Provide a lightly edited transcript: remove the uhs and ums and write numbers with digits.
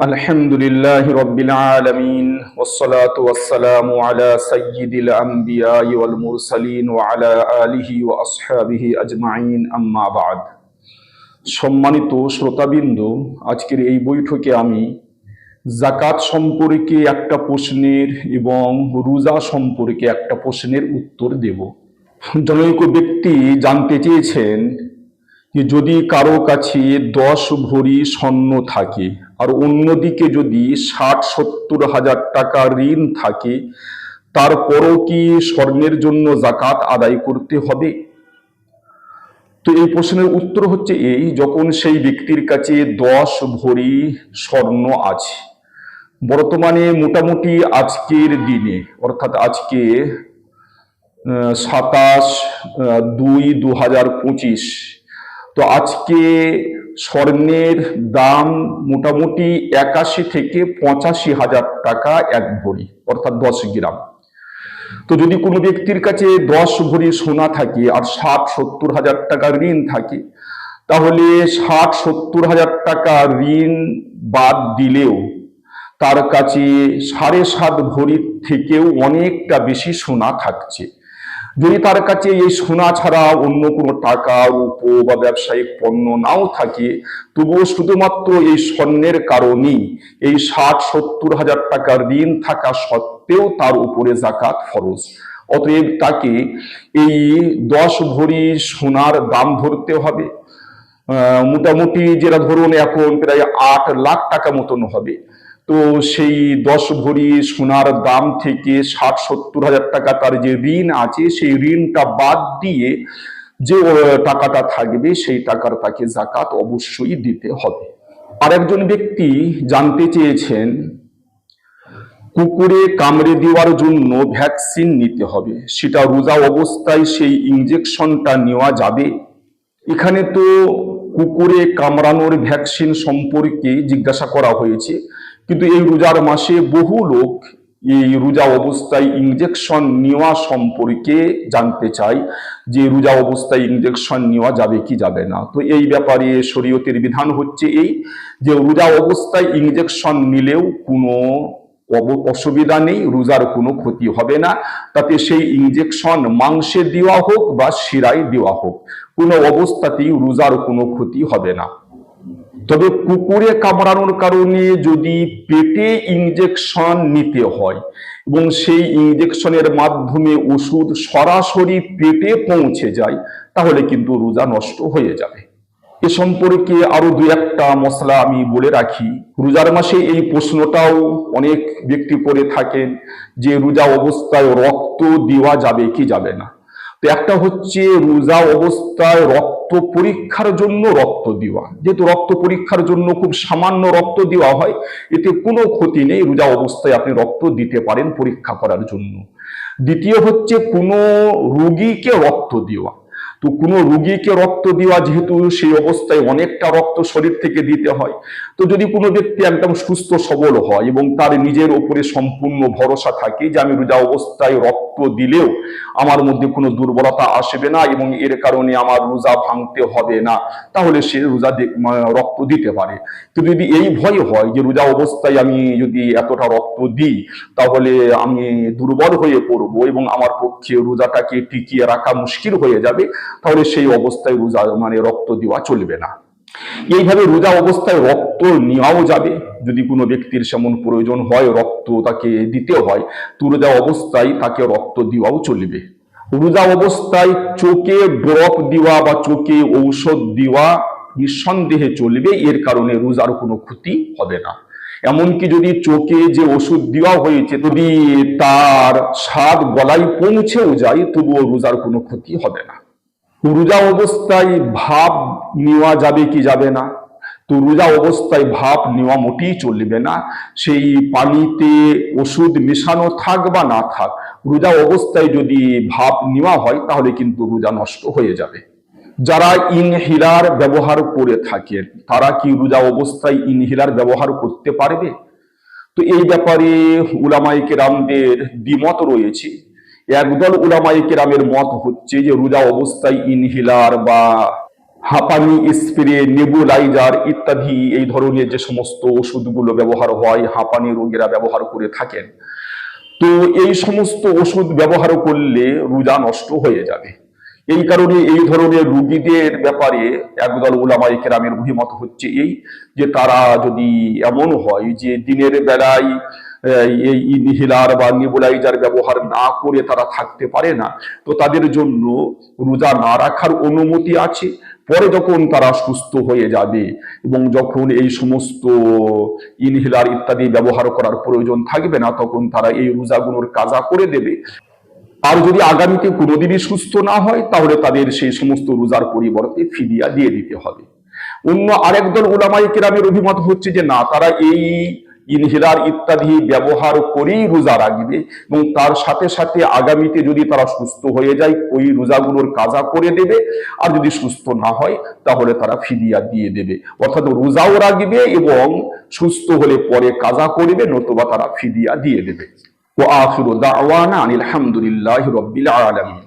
আলহামদুলিল্লাহি রাব্বিল আলামিন ওয়াসসালাতু ওয়াসসালামু আলা সাইয়্যিদিল আমবিয়াই ওয়াল মুরসালিন ওয়া আলা আলিহি ওয়া আসহাবিহি আজমাইন আম্মা বা'দ। সম্মানিত শ্রোতাবৃন্দ, আজকের এই বৈঠকে আমি যাকাত সম্পর্কে একটা প্রশ্নের এবং রোজা সম্পর্কে একটা প্রশ্নের উত্তর দেব। জনৈক ব্যক্তি জানতে চেয়েছেন যে যদি কারো কাছে 10 ভরি স্বর্ণ থাকে আর অন্যদিকে যদি 60-70 হাজার টাকা ঋণ থাকে, তারপরও কি স্বর্ণের জন্য যাকাত আদায় করতে হবে? তো এই প্রশ্নের উত্তর হচ্ছে এই, যখন সেই ব্যক্তির কাছে 10 ভরি স্বর্ণ আছে, বর্তমানে মোটামুটি আজকের দিনে অর্থাৎ আজকে 27/2/2025, তো আজকে স্বর্ণের দাম মোটামুটি 81 থেকে 85 হাজার টাকা এক ভরি, অর্থাৎ 10 গ্রাম। তো যদি কোনো ব্যক্তির কাছে 10 ভরি সোনা থাকে আর 60-70 হাজার টাকা ঋণ থাকে, তাহলে 60-70 হাজার টাকা ঋণ বাদ দিলেও তার কাছে 7.5 ভরির থেকেও অনেকটা বেশি সোনা থাকছে। যদি তার কাছে এই সোনা ছাড়া অন্য কোনো টাকা, রূপ বা ব্যবসায়িক পণ্য নাও থাকে, তবুও শুধুমাত্র এই স্বর্ণের কারণেই এই 60-70 হাজার টাকার ঋণ থাকা সত্ত্বেও তার উপরে যাকাত ফরজ। অতএব তাকে এই 10 ভরি সোনার দাম ধরতে হবে। মোটামুটি যেটা ধরুন এখন প্রায় 8 লাখ টাকা মতন হবে। তো সেই 10 ভরি সোনার দাম থেকে 60-70 হাজার টাকা তার যে ঋণ আছে, সেই ঋণটা বাদ দিয়ে যে টাকাটা থাকবে সেই টাকার তাকে যাকাত অবশ্যই দিতে হবে। আর একজন ব্যক্তি জানতে চেয়েছেন কুকুরে কামড়ে দেওয়ার জন্য ভ্যাকসিন নিতে হবে, সেটা রোজা অবস্থায় সেই ইনজেকশনটা নেওয়া যাবে? এখানে তো কুকুরে কামড়ানোর ভ্যাকসিন সম্পর্কে জিজ্ঞাসা করা হয়েছে, কিন্তু এই রোজার মাসে বহু লোক এই রোজা অবস্থায় ইনজেকশন নেওয়া সম্পর্কে জানতে চায় যে রোজা অবস্থায় ইনজেকশন নেওয়া যাবে কি যাবে না। তো এই ব্যাপারে শরীয়তের বিধান হচ্ছে এই যে রোজা অবস্থায় ইনজেকশন নিলেও কোনো অসুবিধা নেই, রোজার কোনো ক্ষতি হবে না। তাতে সেই ইনজেকশন মাংসে দেওয়া হোক বা শিরায় দেওয়া হোক, কোনো অবস্থাতেই রোজার কোনো ক্ষতি হবে না। তবে কুকুরে কামড়ানোর কারণে যদি পেটে ইনজেকশন নিতে হয় এবং সেই ইনজেকশনের মাধ্যমে ওষুধ সরাসরি পেটে পৌঁছে যায়, তাহলে কিন্তু রোজা নষ্ট হয়ে যাবে। এ সম্পর্কে আরো দু একটা মশলা আমি বলে রাখি। রোজার মাসে এই প্রশ্নটাও অনেক ব্যক্তি করে থাকেন যে রোজা অবস্থায় রক্ত দেওয়া যাবে কি যাবে না। তো একটা হচ্ছে রোজা অবস্থায় রক্ত পরীক্ষার জন্য রক্ত দেওয়া। যেহেতু রক্ত পরীক্ষার জন্য খুব সামান্য রক্ত দেওয়া হয়, এতে কোনো ক্ষতি নেই, রোজা অবস্থায় আপনি রক্ত দিতে পারেন পরীক্ষা করার জন্য। দ্বিতীয় হচ্ছে কোনো রোগীকে রক্ত দেওয়া। তো কোনো রোগীকে রক্ত দেওয়া, যেহেতু সেই অবস্থায় অনেকটা রক্ত শরীর থেকে দিতে হয়, তো যদি কোনো ব্যক্তি একদম সুস্থ সবল হয় এবং তার নিজের ওপরে সম্পূর্ণ ভরসা থাকে যে আমি রোজা অবস্থায় রক্ত দিলেও আমার মধ্যে কোনো দুর্বলতা আসবে না এবং এর কারণে আমার রোজা ভাঙতে হবে না, তাহলে সে রোজা রক্ত দিতে পারে। কিন্তু যদি এই ভয় হয় যে রোজা অবস্থায় আমি যদি এতটা রক্ত দিই তাহলে আমি দুর্বল হয়ে পড়বো এবং আমার পক্ষে রোজাটাকে টিকিয়ে রাখা মুশকিল হয়ে যাবে, তাহলে সেই অবস্থায় রোজা রক্ত দেওয়া চলবে না। এইভাবে রোজা অবস্থায় রক্ত নেওয়াও যাবে। যদি কোনো ব্যক্তির সেমন প্রয়োজন হয়, রক্ত তাকে দিতে হয়, তো রোজা অবস্থায় তাকে রক্ত দেওয়াও চলবে। রোজা অবস্থায় চোখে ড্রপ দেওয়া বা চোখে ঔষধ দেওয়া নিঃসন্দেহে চলবে, এর কারণে রোজার কোনো ক্ষতি হবে না। এমনকি যদি চোখে যে ওষুধ দেওয়া হয়েছে যদি তার স্বাদ গলায় পৌঁছেও যায়, তবুও রোজার কোনো ক্ষতি হবে না। রোজা অবস্থায় ভাপ নেওয়া যাবে কি যাবে না? তো রোজা অবস্থায় ভাপ নেওয়া মোটেই চলবে না। সেই পানিতে ওষুধ মেশানো থাক বা না থাক, রোজা অবস্থায় যদি ভাপ নেওয়া হয় তাহলে কিন্তু রোজা নষ্ট হয়ে যাবে। যারা ইনহেলার ব্যবহার করে থাকেন, তারা কি রোজা অবস্থায় ইনহেলার ব্যবহার করতে পারবে? তো এই ব্যাপারে উলামায়ে কেরামদের দ্বিমত রয়েছে। একদল উলামায়ে কেরামের মত হচ্ছে যে রোজা অবস্থায় ইনহেলার বা হাঁপানি স্প্রে, নেবুলাইজার ইত্যাদি এই ধরনের যে সমস্ত ওষুধগুলো ব্যবহার হয়, হাঁপানি রোগীরা ব্যবহার করে থাকেন। তো এই সমস্ত ওষুধ ব্যবহার করলে রোজা নষ্ট হয়ে যাবে। এই কারণে এই ধরনের রোগীদের ব্যাপারে একদল উলামায়ে কেরামের অভিমত হচ্ছে এই, যে তারা যদি এমন হয় যে দিনের বেলায় এই ইনহেলার বা নেবুলাইজার ব্যবহার না করে তারা থাকতে পারে না, তো তাদের জন্য রোজা না রাখার অনুমতি আছে। পরে যখন তারা সুস্থ হয়ে যাবে এবং যখন এই সমস্ত ইনহেলার ইত্যাদি ব্যবহার করার প্রয়োজন থাকবে না, তখন তারা এই রোজাগুলোর কাজা করে দেবে। আর যদি আগামীতে কোনোদিনই সুস্থ না হয়, তাহলে তাদের সেই সমস্ত রোজার পরিবর্তে ফিদিয়া দিয়ে দিতে হবে। অন্য আরেক দল উলামায়ে কেরামের অভিমত হচ্ছে যে না, তারা এই ইনহেলার ইত্যাদি ব্যবহার করেই রোজা রাখবে এবং তার সাথে সাথে আগামীতে যদি তারা সুস্থ হয়ে যায় ওই রোজাগুলোর কাজা করে দেবে, আর যদি সুস্থ না হয় তাহলে তারা ফিদিয়া দিয়ে দেবে। অর্থাৎ রোজাও রাখবে এবং সুস্থ হলে পরে কাজা করবে, নতুবা তারা ফিদিয়া দিয়ে দেবে। ওয়া আখিরু দাওয়ানা আনিল হামদুলিল্লাহি রাব্বিল আলামিন।